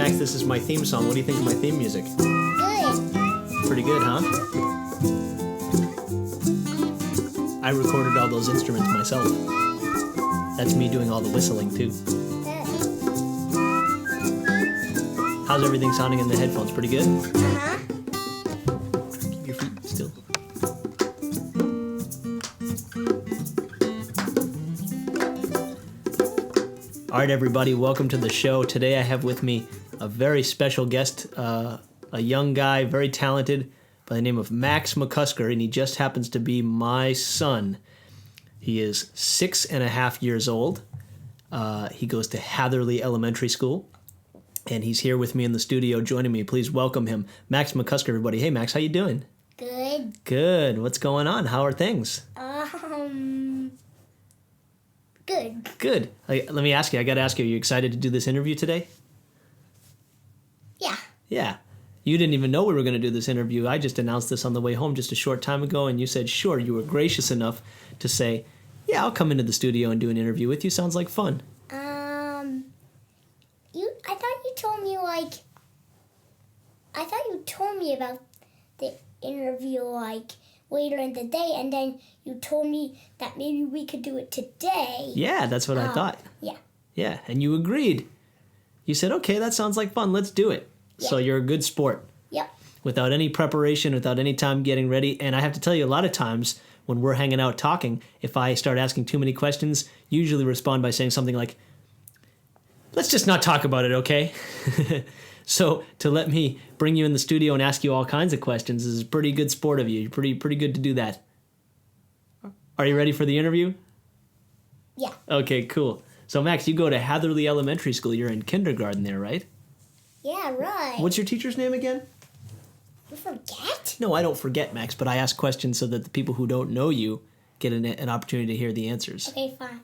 Max, this is my theme song. What do you think of my theme music? Good. Pretty good, huh? I recorded all those instruments myself. That's me doing all the whistling, too. How's everything sounding in the headphones? Pretty good? Uh-huh. Keep your feet still. All right, everybody, welcome to the show. Today I have with me a very special guest, a young guy, very talented, by the name of Max McCusker, and he just happens to be my son. He is 6.5 years old. He goes to Hatherley Elementary School, and he's here with me in the studio joining me. Please welcome him, Max McCusker, everybody. Hey, Max, how you doing? Good. Good. What's going on? How are things? Good. Good. Let me ask you. I got to ask you, are you excited to do this interview today? Yeah. Yeah. You didn't even know we were going to do this interview. I just announced this on the way home just a short time ago, and you said, sure. You were gracious enough to say, yeah, I'll come into the studio and do an interview with you. Sounds like fun. I thought you told me about the interview, later in the day, and then you told me that maybe we could do it today. Yeah, that's what I thought. Yeah. Yeah, and you agreed. You said, okay, that sounds like fun. Let's do it. Yeah. So you're a good sport. Yep. Without any preparation, without any time getting ready. And I have to tell you, a lot of times when we're hanging out talking, if I start asking too many questions, you usually respond by saying something like, let's just not talk about it, okay? So to let me bring you in the studio and ask you all kinds of questions is a pretty good sport of you. You're pretty good to do that. Are you ready for the interview? Yeah. Okay, cool. So Max, you go to Hatherley Elementary School. You're in kindergarten there, right? Yeah, right. What's your teacher's name again? You forget? No, I don't forget, Max, but I ask questions so that the people who don't know you get an opportunity to hear the answers. Okay, fine.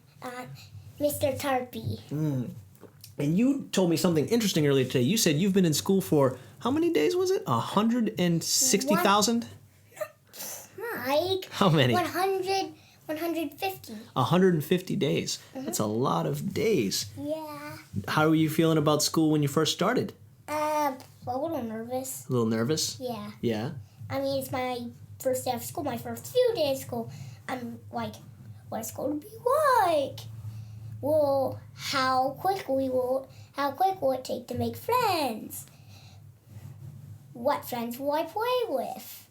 Mr. Tarpey. And you told me something interesting earlier today. You said you've been in school for, how many days was it? 160,000? Mike. How many? 150. 150 days. That's a lot of days. Yeah. How were you feeling about school when you first started? A little nervous. A little nervous? Yeah. Yeah? I mean, it's my first day of school, my first few days of school. I'm like, what's it going to be like? Well, how quick will it take to make friends? What friends will I play with?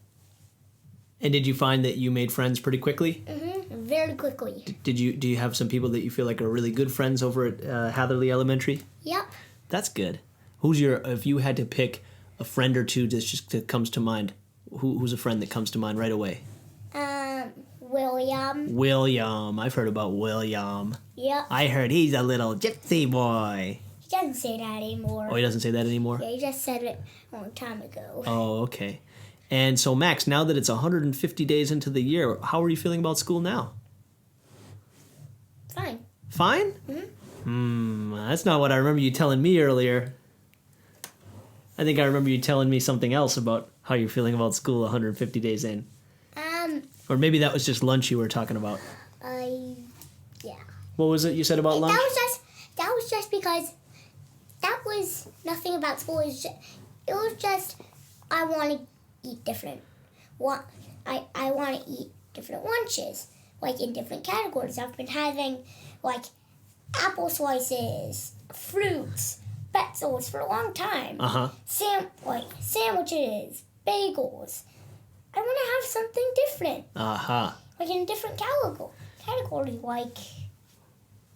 And did you find that you made friends pretty quickly? Very quickly. Do you have some people that you feel like are really good friends over at Hatherley Elementary? Yep. That's good. If you had to pick a friend or two that comes to mind, who's a friend that comes to mind right away? William. William. I've heard about William. Yep. I heard he's a little gypsy boy. He doesn't say that anymore. Oh, he doesn't say that anymore? Yeah, he just said it a long time ago. Oh, okay. And so, Max, now that it's 150 days into the year, how are you feeling about school now? Fine. Fine? That's not what I remember you telling me earlier. I think I remember you telling me something else about how you're feeling about school 150 days in. Or maybe that was just lunch you were talking about. Yeah. What was it you said about lunch? That was just because that was nothing about school. It was just I want to eat different. I want to eat different lunches, like in different categories. I've been having like apple slices, fruits, pretzels for a long time. Sandwiches, bagels. I want to have something different. Like in a different category, like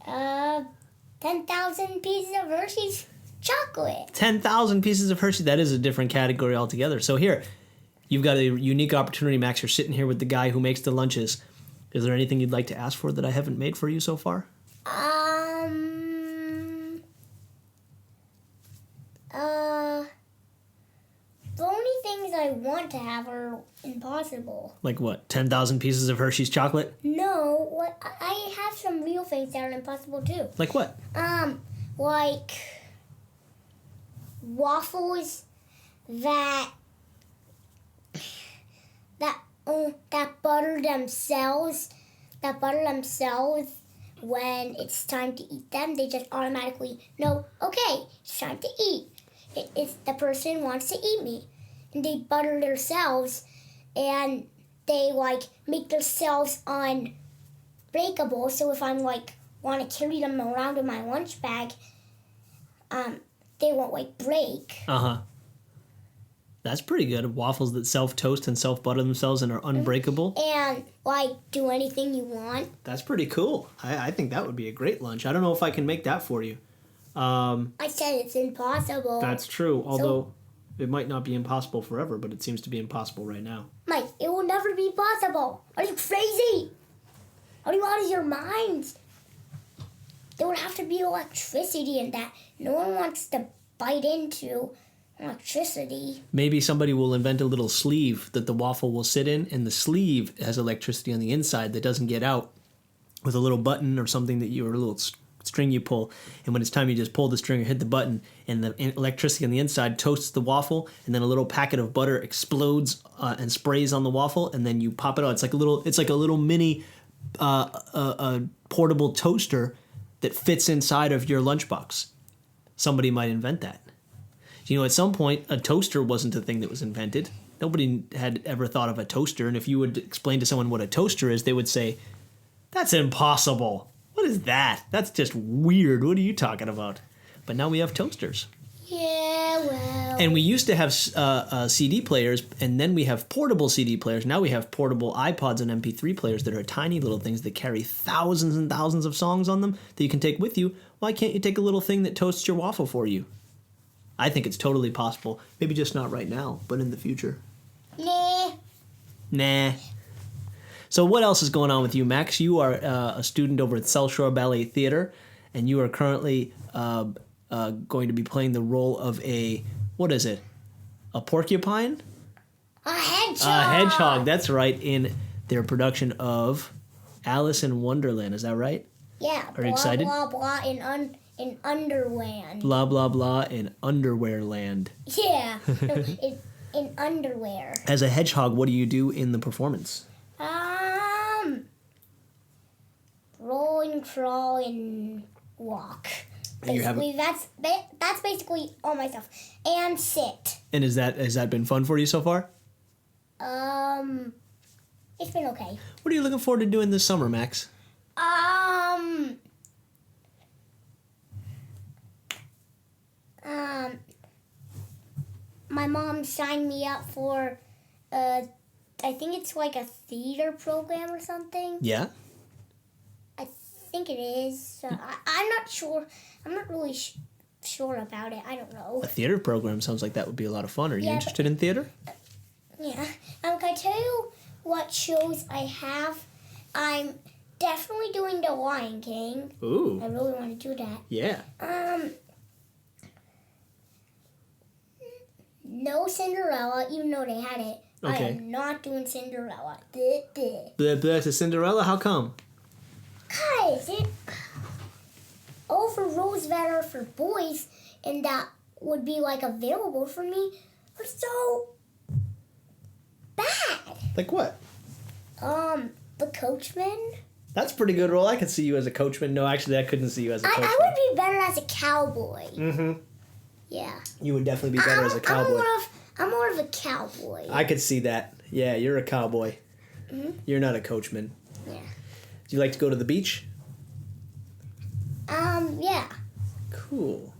10,000 pieces of Hershey's chocolate. 10,000 pieces of Hershey. That is a different category altogether. So here, you've got a unique opportunity, Max. You're sitting here with the guy who makes the lunches. Is there anything you'd like to ask for that I haven't made for you so far? The only things I want to have are impossible. Like what? 10,000 pieces of Hershey's chocolate? No, I have some real things that are impossible too. Like what? Like waffles that butter themselves. That butter themselves when it's time to eat them. They just automatically know, okay, it's time to eat. it's the person wants to eat me, and they butter themselves, and they like make themselves unbreakable. So if I'm like want to carry them around in my lunch bag, they won't like break. That's pretty good. Waffles that self-toast and self-butter themselves and are unbreakable. And like do anything you want. That's pretty cool. I think that would be a great lunch. I don't know if I can make that for you. I said it's impossible. That's true. Although it might not be impossible forever, but it seems to be impossible right now. Mike, it will never be possible. Are you crazy? Are you out of your mind? There would have to be electricity in that. No one wants to bite into electricity. Maybe somebody will invent a little sleeve that the waffle will sit in, and the sleeve has electricity on the inside that doesn't get out, with a little button or something or a little string you pull, and when it's time you just pull the string or hit the button, and the electricity on the inside toasts the waffle, and then a little packet of butter explodes and sprays on the waffle, and then you pop it out. It's like a little mini portable toaster that fits inside of your lunchbox. Somebody might invent that. You know, at some point, a toaster wasn't a thing that was invented. Nobody had ever thought of a toaster, and if you would explain to someone what a toaster is, they would say, "That's impossible. What is that? That's just weird. What are you talking about?" But now we have toasters. Yeah, well. And we used to have CD players, and then we have portable CD players. Now we have portable iPods and MP3 players that are tiny little things that carry thousands and thousands of songs on them that you can take with you. Why can't you take a little thing that toasts your waffle for you? I think it's totally possible. Maybe just not right now, but in the future. Nah. So what else is going on with you, Max? You are a student over at South Shore Ballet Theater, and you are currently going to be playing the role of a porcupine? A hedgehog. A hedgehog, that's right, in their production of Alice in Wonderland. Is that right? Yeah. Are you excited? Blah, blah, blah, in Underland. Blah, blah, blah in Underwear Land. Yeah. No, in underwear. As a hedgehog, what do you do in the performance? Roll and crawl and walk. Basically, that's basically all my stuff. And sit. And has that been fun for you so far? It's been okay. What are you looking forward to doing this summer, Max? My mom signed me up for, I think it's like a theater program or something. Yeah? I think it is. I'm not sure. I'm not really sure about it. I don't know. A theater program sounds like that would be a lot of fun. Are you interested in theater? Yeah. Can I tell you what shows I have? I'm definitely doing The Lion King. Ooh. I really want to do that. Yeah. No Cinderella, even though they had it. Okay. I am not doing Cinderella. That's a Cinderella? How come? Guys, all the roles that are for boys and that would be like available for me are so bad. Like what? The coachman. That's a pretty good role. I could see you as a coachman. No, actually, I couldn't see you as a coachman. I would be better as a cowboy. Mm-hmm. Yeah. You would definitely be better as a cowboy. I'm more of a cowboy. I could see that. Yeah, you're a cowboy. Mm-hmm. You're not a coachman. Yeah. Do you like to go to the beach? Yeah. Cool.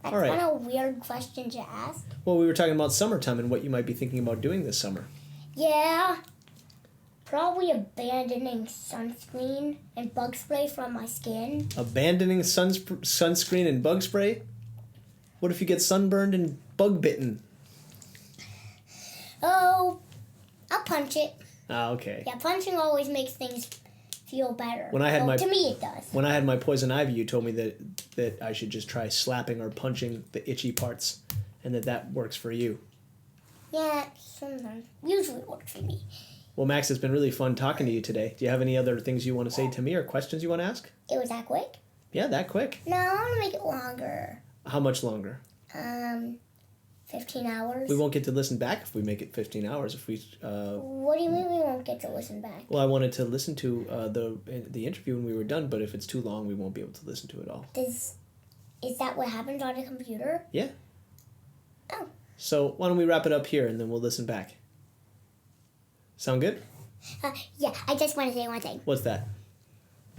That's All right. kind of a weird question to ask. Well, we were talking about summertime and what you might be thinking about doing this summer. Yeah. Probably abandoning sunscreen and bug spray from my skin. Abandoning sunscreen and bug spray? What if you get sunburned and bug bitten? Oh, I'll punch it. Ah, okay. Yeah, punching always makes things feel better. To me, it does. When I had my poison ivy, you told me that I should just try slapping or punching the itchy parts, and that works for you. Yeah, sometimes. Usually works for me. Well, Max, it's been really fun talking to you today. Do you have any other things you want to say to me or questions you want to ask? It was that quick? Yeah, that quick. No, I want to make it longer. How much longer? 15 hours. We won't get to listen back if we make it 15 hours. If we. What do you mean we won't get to listen back? Well, I wanted to listen to the interview when we were done, but if it's too long, we won't be able to listen to it all. Is that what happens on a computer? Yeah. Oh. So why don't we wrap it up here and then we'll listen back. Sound good? Yeah, I just want to say one thing. What's that?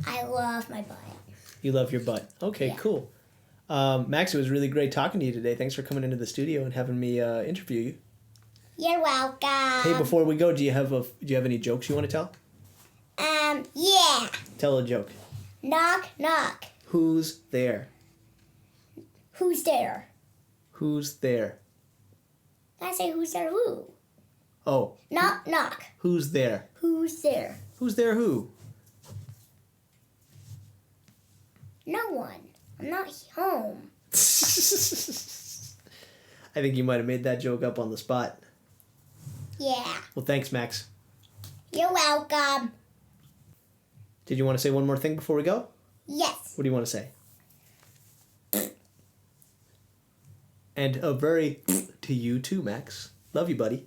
I love my butt. You love your butt. Okay, Yeah. cool. Max, it was really great talking to you today. Thanks for coming into the studio and having me interview you. You're welcome. Hey, before we go, do you have any jokes you want to tell? Yeah. Tell a joke. Knock, knock. Who's there? Who's there? Who's there? I say who's there who? Oh. Knock, knock. Who's there? Who's there? Who's there who? No one. I'm not home. I think you might have made that joke up on the spot. Yeah. Well, thanks, Max. You're welcome. Did you want to say one more thing before we go? Yes. What do you want to say? And a very to you too, Max. Love you, buddy.